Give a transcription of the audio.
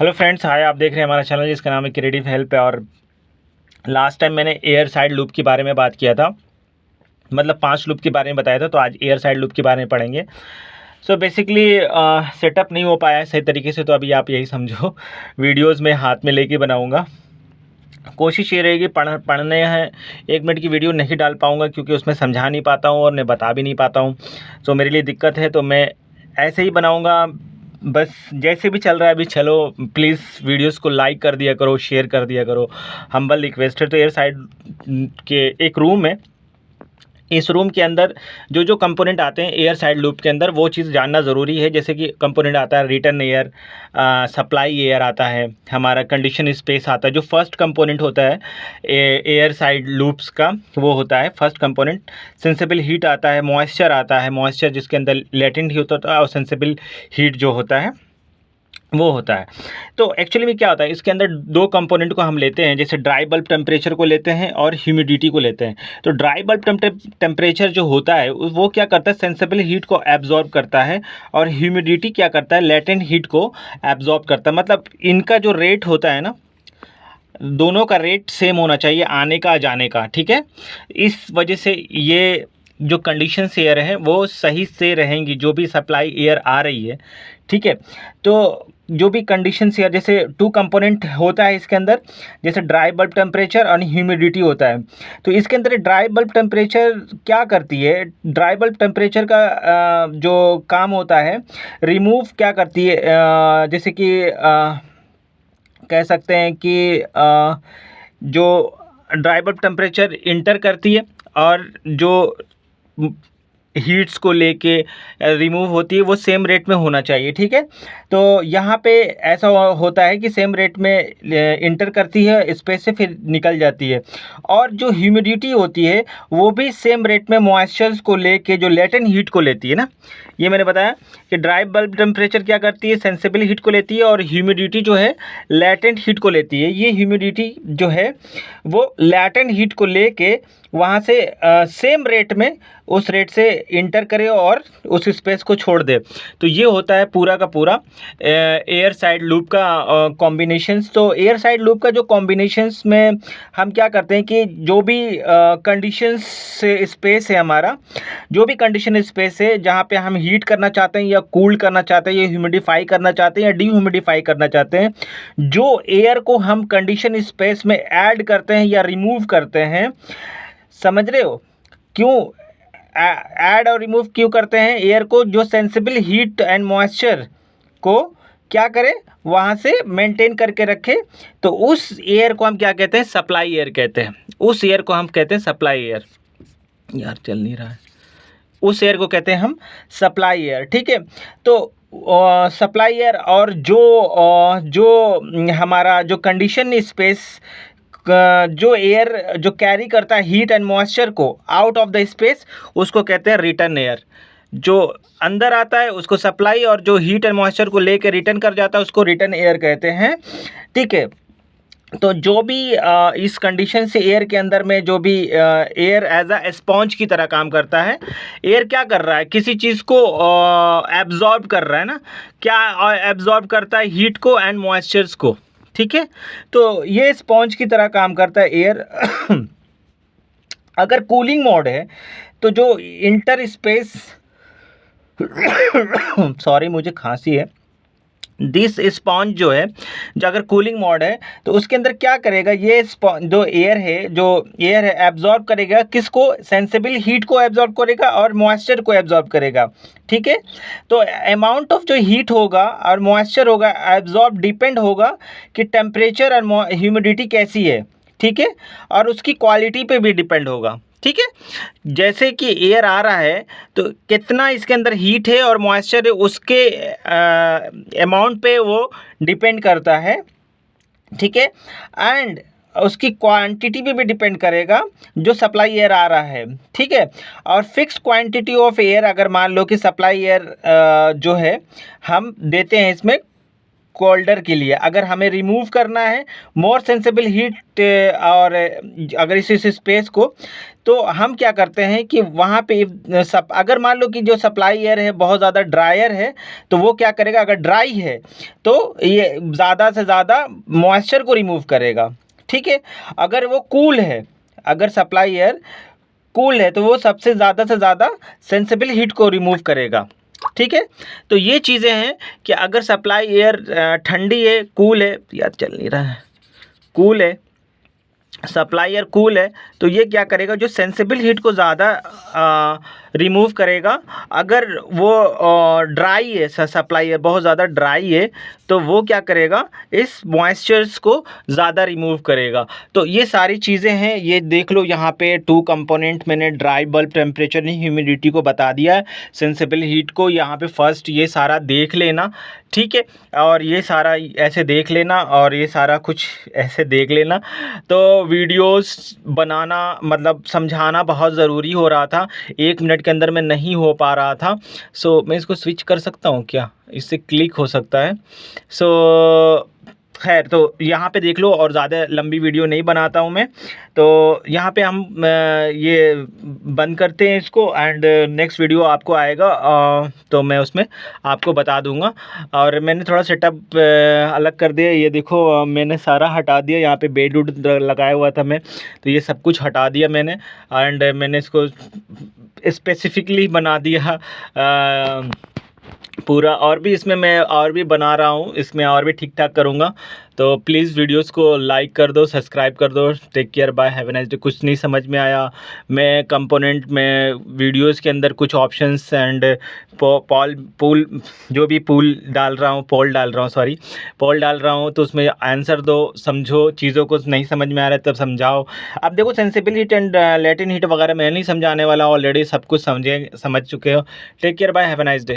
Hello friends, हाय। आप देख रहे हैं हमारा चैनल जिसका नाम है क्रिएटिव हेल्प है। और लास्ट टाइम मैंने एयर साइड लूप के बारे में बात किया था, मतलब 5 लूप के बारे में बताया था। तो आज एयर साइड लूप के बारे में पढ़ेंगे। सो बेसिकली सेटअप नहीं हो पाया है सही तरीके से, तो अभी आप यही समझो वीडियोज़ में हाथ में लेके बनाऊँगा। कोशिश ये रहेगी पढ़ने हैं 1 मिनट की वीडियो नहीं डाल पाऊँगा, क्योंकि उसमें समझा नहीं पाता हूँ और मैं बता भी नहीं पाता हूँ। तो मेरे लिए दिक्कत है, तो मैं ऐसे ही बनाऊँगा। बस जैसे भी चल रहा है अभी चलो। प्लीज़ वीडियोस को लाइक कर दिया करो, शेयर कर दिया करो, हम्बल रिक्वेस्ट है। तो एयर साइड के एक रूम है, इस रूम के अंदर जो जो कंपोनेंट आते हैं एयर साइड लूप के अंदर, वो चीज़ जानना ज़रूरी है। जैसे कि कंपोनेंट आता है रिटर्न एयर, सप्लाई एयर आता है, हमारा कंडीशन स्पेस आता है। जो फर्स्ट कंपोनेंट होता है एयर साइड लूप्स का, वो होता है फर्स्ट कंपोनेंट। सेंसिबल हीट आता है, मॉइस्चर आता है, मॉइस्चर जिसके अंदर लेटेंट हीट होता है और सेंसिबल हीट जो होता है वो होता है। तो एक्चुअली में क्या होता है, इसके अंदर 2 कंपोनेंट को हम लेते हैं। जैसे ड्राई बल्ब टेम्परेचर को लेते हैं और ह्यूमिडिटी को लेते हैं। तो ड्राई बल्ब टेम्परेचर जो होता है वो क्या करता है, सेंसिबल हीट को एब्जॉर्ब करता है, और ह्यूमिडिटी क्या करता है, लेटेंट हीट को एब्जॉर्ब करता है। मतलब इनका जो रेट होता है ना, दोनों का रेट सेम होना चाहिए, आने का जाने का, ठीक है। इस वजह से ये जो कंडीशंस एयर है वो सही से रहेंगी, जो भी सप्लाई एयर आ रही है, ठीक है। तो जो भी कंडीशंस एयर, जैसे 2 कंपोनेंट होता है इसके अंदर, जैसे ड्राई बल्ब टेम्परेचर और ह्यूमिडिटी होता है। तो इसके अंदर ड्राई बल्ब टेम्परेचर क्या करती है, ड्राई बल्ब टेम्परेचर का जो काम होता है, रिमूव क्या करती है, जैसे कि कह सकते हैं कि जो ड्राई बल्ब टेम्परेचर इंटर करती है और जो हीट्स को लेके रिमूव होती है वो सेम रेट में होना चाहिए, ठीक है। तो यहाँ पे ऐसा होता है कि सेम रेट में इंटर करती है स्पेस से, फिर निकल जाती है। और जो ह्यूमिडिटी होती है वो भी सेम रेट में मॉइस्चर्स को लेके जो लेटेंट हीट को लेती है ना। ये मैंने बताया कि ड्राई बल्ब टेम्परेचर क्या करती है, सेंसिबल हीट को लेती है, और ह्यूमिडिटी जो है लेटेंट हीट को लेती है। ये ह्यूमिडिटी जो है वो लेटेंट हीट को लेके वहाँ से सेम रेट में, उस रेट से इंटर करे और उस स्पेस को छोड़ दे। तो ये होता है पूरा का पूरा एयर साइड लूप का कॉम्बिनेशंस। तो एयर साइड लूप का जो कॉम्बिनेशंस में हम क्या करते हैं कि जो भी कंडीशंस स्पेस है हमारा, जो भी कंडीशन स्पेस है जहाँ पे हम हीट करना चाहते हैं या कूल करना चाहते हैं या ह्यूमिडिफाई करना चाहते हैं या डीह्यूमिडिफाई करना चाहते हैं, जो एयर को हम कंडीशन स्पेस में ऐड करते हैं या रिमूव करते हैं, समझ रहे हो क्यों ऐड और रिमूव क्यों करते हैं एयर को, जो सेंसिबल हीट एंड मॉइस्चर को क्या करे, वहाँ से मेंटेन करके रखे। तो उस एयर को हम क्या कहते हैं, सप्लाई एयर कहते हैं। उस एयर को हम कहते हैं सप्लाई एयर। यार चल नहीं रहा है। उस एयर को कहते हैं हम सप्लाई एयर, ठीक है। तो सप्लाई एयर, और जो हमारा जो कंडीशन स्पेस, जो एयर जो कैरी करता है हीट एंड मॉइस्चर को आउट ऑफ द स्पेस, उसको कहते हैं रिटर्न एयर। जो अंदर आता है उसको सप्लाई, और जो हीट एंड मॉइस्चर को लेकर रिटर्न कर जाता है उसको रिटर्न एयर कहते हैं, ठीक है। तो जो भी इस कंडीशन से एयर के अंदर में जो भी एयर एज अ स्पॉन्ज की तरह काम करता है। एयर क्या कर रहा है, किसी चीज़ को एब्जॉर्ब कर रहा है ना। क्या एब्जॉर्ब करता है, हीट को एंड मॉइस्चर्स को, ठीक है। तो ये स्पॉन्ज की तरह काम करता है एयर। अगर कूलिंग मोड है तो जो इंटर स्पेस सॉरी मुझे खांसी है, दिस स्पॉन्ज जो है, जो अगर कूलिंग मोड है तो उसके अंदर क्या करेगा, ये जो एयर है एब्जॉर्ब करेगा, किसको, सेंसिबल हीट को एब्जॉर्ब करेगा और मॉइस्चर को एब्जॉर्ब करेगा, ठीक है। तो अमाउंट ऑफ जो हीट होगा और मॉइस्चर होगा एब्जॉर्ब डिपेंड होगा कि टेम्परेचर और ह्यूमिडिटी कैसी है, ठीक है, और उसकी क्वालिटी पे भी डिपेंड होगा, ठीक है। जैसे कि एयर आ रहा है तो कितना इसके अंदर हीट है और मॉइस्चर है, उसके अमाउंट पे वो डिपेंड करता है, ठीक है। एंड उसकी क्वांटिटी पे भी डिपेंड करेगा जो सप्लाई एयर आ रहा है, ठीक है। और फिक्स क्वांटिटी ऑफ एयर, अगर मान लो कि सप्लाई एयर जो है हम देते हैं इसमें कोल्डर के लिए अगर हमें रिमूव करना है मोर सेंसिबल हीट और अगर इस स्पेस को, तो हम क्या करते हैं कि वहाँ पे अगर मान लो कि जो सप्लाई एयर है बहुत ज़्यादा ड्रायर है, तो वो क्या करेगा, अगर ड्राई है तो ये ज़्यादा से ज़्यादा मॉइस्चर को रिमूव करेगा, ठीक है। अगर वो कूल है, अगर सप्लाई एयर कूल है तो वो सबसे ज़्यादा से ज़्यादा सेंसिबल हीट को रिमूव करेगा, ठीक है। तो ये चीज़ें हैं कि अगर सप्लाई एयर ठंडी है, कूल है, यार चल नहीं रहा है, कूल है, सप्लाई एयर कूल है, तो ये क्या करेगा, जो सेंसिबल हीट को ज़्यादा रिमूव करेगा। अगर वो ड्राई है, सप्लाई एयर बहुत ज़्यादा ड्राई है, तो वो क्या करेगा, इस मॉइस्चर्स को ज़्यादा रिमूव करेगा। तो ये सारी चीज़ें हैं, ये देख लो यहाँ पे 2 कंपोनेंट मैंने ड्राई बल्ब टेम्परेचर नहीं ह्यूमिडिटी को बता दिया है, सेंसिबल हीट को यहाँ पे फर्स्ट ये सारा देख लेना, ठीक है। और ये सारा ऐसे देख लेना और ये सारा कुछ ऐसे देख लेना। तो वीडियोस बनाना मतलब समझाना बहुत ज़रूरी हो रहा था, 1 मिनट के अंदर में नहीं हो पा रहा था। सो मैं इसको स्विच कर सकता हूँ क्या, इससे क्लिक हो सकता है। सो खैर, तो यहाँ पे देख लो, और ज़्यादा लंबी वीडियो नहीं बनाता हूँ मैं। तो यहाँ पे हम ये बंद करते हैं इसको, एंड नेक्स्ट वीडियो आपको आएगा तो मैं उसमें आपको बता दूँगा। और मैंने थोड़ा सेटअप अलग कर दिया, ये देखो मैंने सारा हटा दिया, यहाँ पे बेड वुड लगाया हुआ था मैं, तो ये सब कुछ हटा दिया मैंने, एंड मैंने इसको स्पेसिफिकली बना दिया पूरा। और भी इसमें मैं और भी बना रहा हूँ, इसमें और भी ठीक ठाक करूँगा। तो प्लीज़ वीडियोस को लाइक कर दो, सब्सक्राइब कर दो। Take care, bye, have a nice day. कुछ नहीं समझ में आया, मैं कंपोनेंट में वीडियोस के अंदर कुछ ऑप्शंस एंड पोल जो भी पोल डाल रहा हूँ, तो उसमें आंसर दो, समझो, चीज़ों को नहीं समझ में आ रहा है तब समझाओ। अब देखो sensible heat and latent heat वगैरह मैं नहीं समझाने वाला, ऑलरेडी सब कुछ समझ चुके हो। Take care, bye, have a nice day.